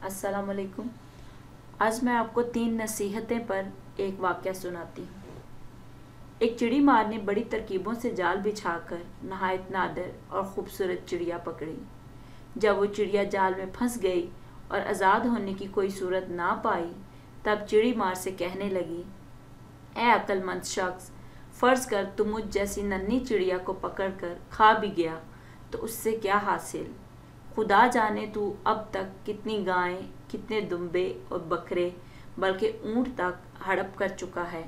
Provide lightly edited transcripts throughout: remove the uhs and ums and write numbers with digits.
السلام علیکم۔ آج میں آپ کو 3 نصیحتیں پر ایک واقعہ سناتی ہوں۔ ایک چڑی مار نے بڑی ترکیبوں سے جال بچھا کر نہایت نادر اور خوبصورت چڑیا پکڑی۔ جب وہ چڑیا جال میں پھنس گئی اور آزاد ہونے کی کوئی صورت نہ پائی، تب چڑی مار سے کہنے لگی، اے عقل مند شخص، فرض کر تم مجھ جیسی ننھی چڑیا کو پکڑ کر کھا بھی گیا تو اس سے کیا حاصل؟ خدا جانے تو اب تک کتنی گائیں، کتنے دمبے اور بکرے، بلکہ اونٹ تک ہڑپ کر چکا ہے۔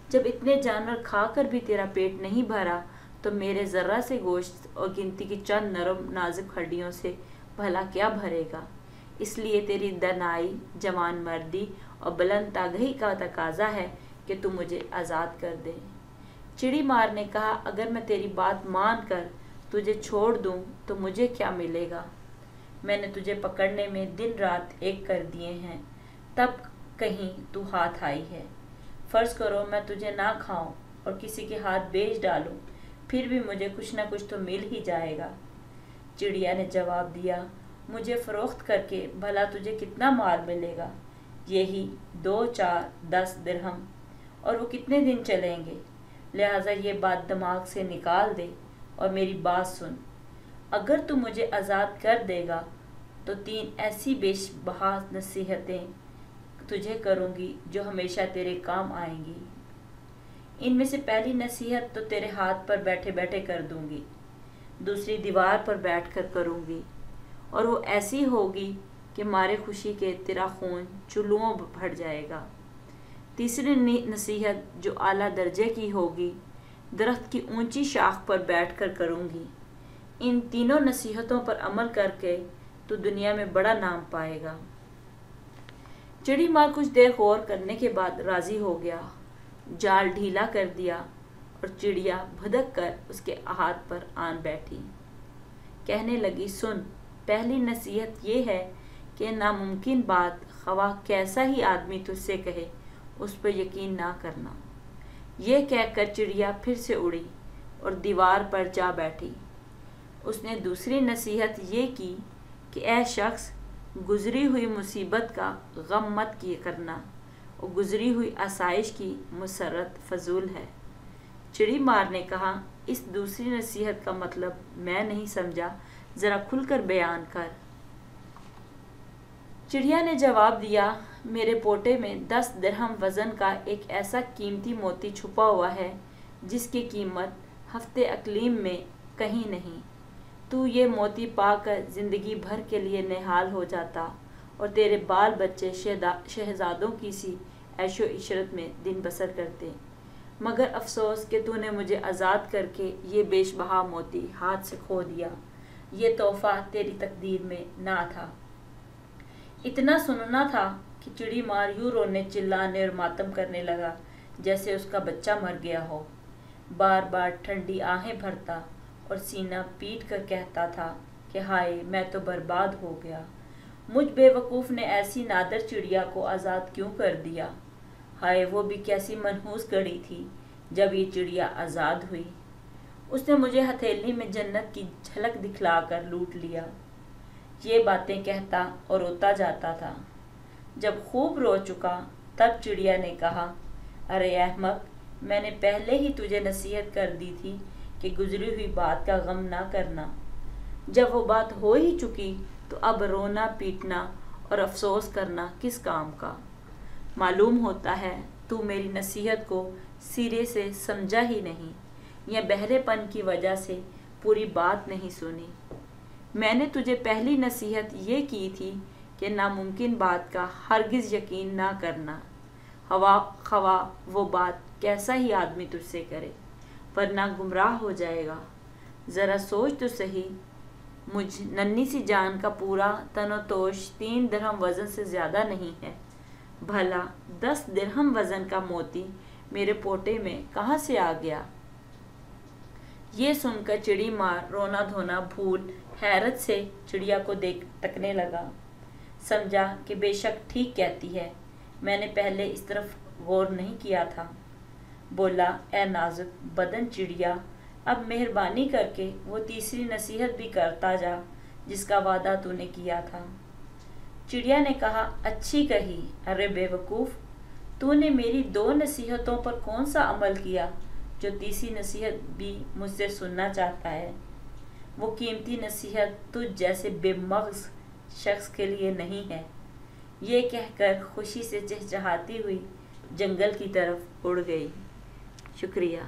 جب اتنے جانور کھا کر بھی تیرا پیٹ نہیں بھرا تو میرے ذرہ سے گوشت اور گنتی کی چند نرم نازک ہڈیوں سے بھلا کیا بھرے گا؟ اس لیے تیری دانائی، جوان مردی اور بلند تاگہی کا تقاضا ہے کہ تو مجھے آزاد کر دے۔ چڑی مار نے کہا، اگر میں تیری بات مان کر تجھے چھوڑ دوں تو مجھے کیا ملے گا؟ میں نے تجھے پکڑنے میں دن رات ایک کر دیے ہیں، تب کہیں تو ہاتھ آئی ہے۔ فرض کرو میں تجھے نہ کھاؤں اور کسی کے ہاتھ بیچ ڈالوں، پھر بھی مجھے کچھ نہ کچھ تو مل ہی جائے گا۔ چڑیا نے جواب دیا، مجھے فروخت کر کے بھلا تجھے کتنا مال ملے گا؟ یہی 2 4 10 درہم، اور وہ کتنے دن چلیں گے؟ لہٰذا یہ بات دماغ سے نکال دے اور میری بات سن۔ اگر تو مجھے آزاد کر دے گا تو 3 ایسی بیش بہا نصیحتیں تجھے کروں گی جو ہمیشہ تیرے کام آئیں گی۔ ان میں سے پہلی نصیحت تو تیرے ہاتھ پر بیٹھے بیٹھے کر دوں گی، دوسری دیوار پر بیٹھ کر کروں گی، اور وہ ایسی ہوگی کہ مارے خوشی کے تیرا خون چلوؤں بھر جائے گا۔ تیسری نصیحت جو اعلیٰ درجے کی ہوگی، درخت کی اونچی شاخ پر بیٹھ کر کروں گی۔ ان تینوں نصیحتوں پر عمل کر کے تو دنیا میں بڑا نام پائے گا۔ چڑی مار کچھ دیر غور کرنے کے بعد راضی ہو گیا، جال ڈھیلا کر دیا اور چڑیا بھدک کر اس کے ہاتھ پر آن بیٹھی۔ کہنے لگی، سن، پہلی نصیحت یہ ہے کہ ناممکن بات خواہ کیسا ہی آدمی تجھ سے کہے اس پر یقین نہ کرنا۔ یہ کہہ کر چڑیا پھر سے اڑی اور دیوار پر جا بیٹھی۔ اس نے دوسری نصیحت یہ کی کہ اے شخص، گزری ہوئی مصیبت کا غم مت کرنا اور گزری ہوئی آسائش کی مسرت فضول ہے۔ چڑی مار نے کہا، اس دوسری نصیحت کا مطلب میں نہیں سمجھا، ذرا کھل کر بیان کر۔ چڑیا نے جواب دیا، میرے پوٹے میں 10 درہم وزن کا ایک ایسا قیمتی موتی چھپا ہوا ہے جس کی قیمت ہفتے اقلیم میں کہیں نہیں۔ تو یہ موتی پا کر زندگی بھر کے لیے نہال ہو جاتا اور تیرے بال بچے شہزادوں کی سی عیش و عشرت میں دن بسر کرتے، مگر افسوس کہ تو نے مجھے آزاد کر کے یہ بیش بہا موتی ہاتھ سے کھو دیا۔ یہ تحفہ تیری تقدیر میں نہ تھا۔ اتنا سننا تھا کہ چڑی مار یوں رونے چلانے اور ماتم کرنے لگا جیسے اس کا بچہ مر گیا ہو۔ بار بار ٹھنڈی آہیں بھرتا اور سینہ پیٹ کر کہتا تھا کہ ہائے، میں تو برباد ہو گیا، مجھ بے وقوف نے ایسی نادر چڑیا کو آزاد کیوں کر دیا؟ ہائے، وہ بھی کیسی منحوس گھڑی تھی جب یہ چڑیا آزاد ہوئی۔ اس نے مجھے ہتھیلی میں جنت کی جھلک دکھلا کر لوٹ لیا۔ یہ باتیں کہتا اور روتا جاتا تھا۔ جب خوب رو چکا تب چڑیا نے کہا، ارے احمق، میں نے پہلے ہی تجھے نصیحت کر دی تھی کہ گزری ہوئی بات کا غم نہ کرنا۔ جب وہ بات ہو ہی چکی تو اب رونا پیٹنا اور افسوس کرنا کس کام کا؟ معلوم ہوتا ہے تو میری نصیحت کو سرے سے سمجھا ہی نہیں، یا بہرے پن کی وجہ سے پوری بات نہیں سنی۔ میں نے تجھے پہلی نصیحت یہ کی تھی کہ ناممکن بات کا ہرگز یقین نہ کرنا، خواہ وہ بات کیسا ہی آدمی تجھ سے کرے، ورنہ گمراہ ہو جائے گا۔ ذرا سوچ تو صحیح، مجھ ننھی سی جان کا پورا تن و توش 3 درہم وزن سے زیادہ نہیں ہے، بھلا 10 درہم وزن کا موتی میرے پوٹے میں کہاں سے آ گیا؟ یہ سن کر چڑی مار رونا دھونا بھول حیرت سے چڑیا کو تکنے لگا۔ سمجھا کہ بے شک ٹھیک کہتی ہے، میں نے پہلے اس طرف غور نہیں کیا تھا۔ بولا، اے نازک بدن چڑیا، اب مہربانی کر کے وہ تیسری نصیحت بھی کرتا جا جس کا وعدہ تو نے کیا تھا۔ چڑیا نے کہا، اچھی کہی، ارے بے وقوف، تو نے میری 2 نصیحتوں پر کون سا عمل کیا جو تیسری نصیحت بھی مجھ سے سننا چاہتا ہے؟ وہ قیمتی نصیحت تجھ جیسے بے مغز شخص کے لیے نہیں ہے۔ یہ کہہ کر خوشی سے چہچہاتی ہوئی جنگل کی طرف اڑ گئی۔ شکریہ۔